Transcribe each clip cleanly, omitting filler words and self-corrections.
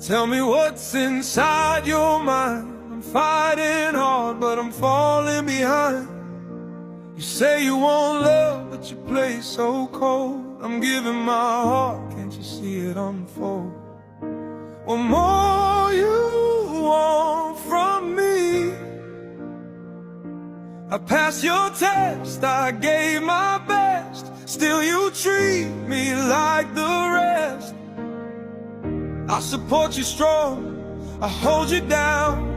Tell me what's inside your mind. I'm fighting hard, but I'm falling behind. You say you want love, but you play so cold. I'm giving my heart, can't you see it unfold? What more you want from me? I passed your test, I gave my best. Still you treat me like the rest. I support you strong, I hold you down.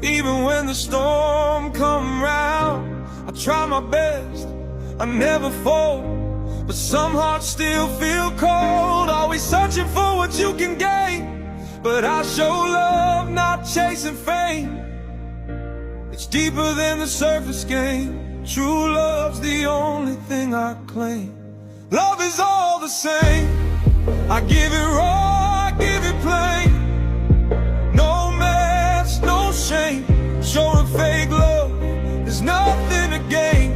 Even when the storm come round, I try my best, I never fall. But some hearts still feel cold. Always searching for what you can gain, but I show love, not chasing fame. It's deeper than the surface game. True love's the only thing I claim. Love is all the same. I give it raw, I give it plain. No mess, no shame. Showing fake love, there's nothing to gain.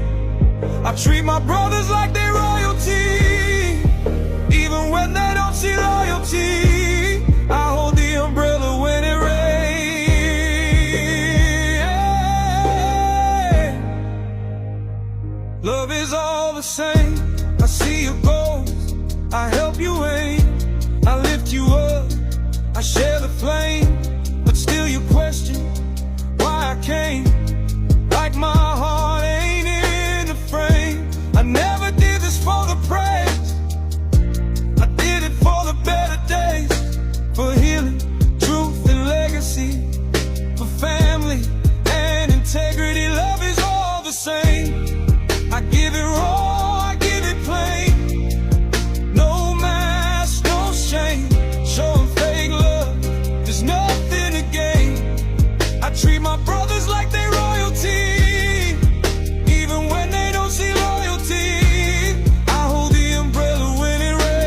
I treat my brothers like they're royalty, even when they don't see loyalty. I hold the umbrella when it rains. Love is all the same. I see your goals, I help you aim. I lift you up, I share the flame. But still you question why I came. Like my heart ain't in the frame. I never did this for the praise, I did it for the better days. For healing, truth and legacy, for family and integrity. Love is all the same. I give it raw, I give it plain. No mask, no shame. Showing fake love, there's nothing to gain. I treat my brothers like they royalty, even when they don't see loyalty. I hold the umbrella when it rains.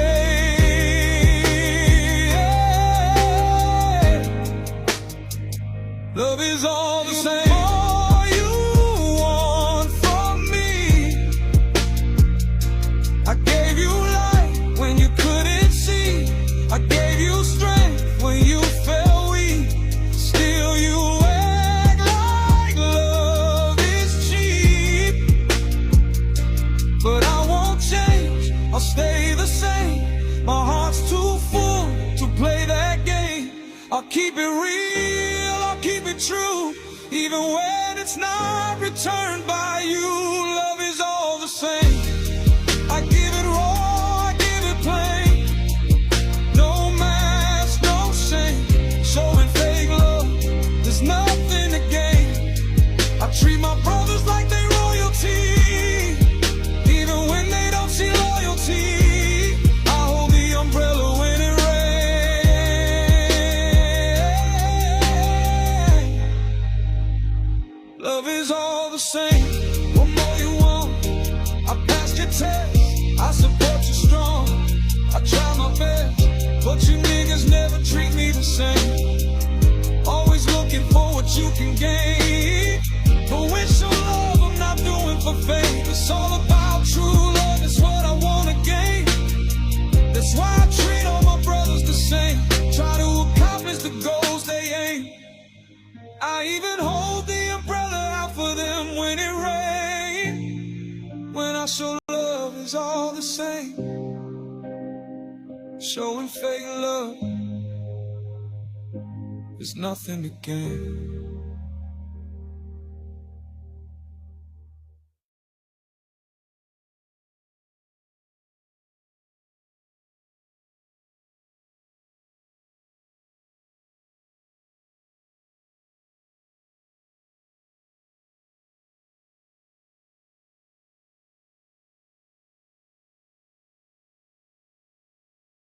Love is all the same. All you want from me. I gave you light when you couldn't see. I gave you strength when you felt weak. Still you act like love is cheap. But I won't change, I'll stay the same. My heart's too full to play that game. I'll keep it real, I'll keep it true, even when it's not returned by you. Love is all the same. I give it raw, I give it plain. No mask, no shame. Showing fake love, there's nothing to gain. I treat my brothers like they royalty, even when they don't see loyalty. I hold the umbrella when it rains. Love is all the same. What more you want? I passed your test, I support you strong. I try my best, but you niggas never treat me the same. Always looking for what you can gain, but with your love I'm not doing for fame. It's all about true love, it's what I wanna gain. That's why I treat all my brothers the same. Try to accomplish the goals they aim. I even hold the umbrella out for them when it rains. When I show love, it's all the same. Showing fake love, there's nothing to gain.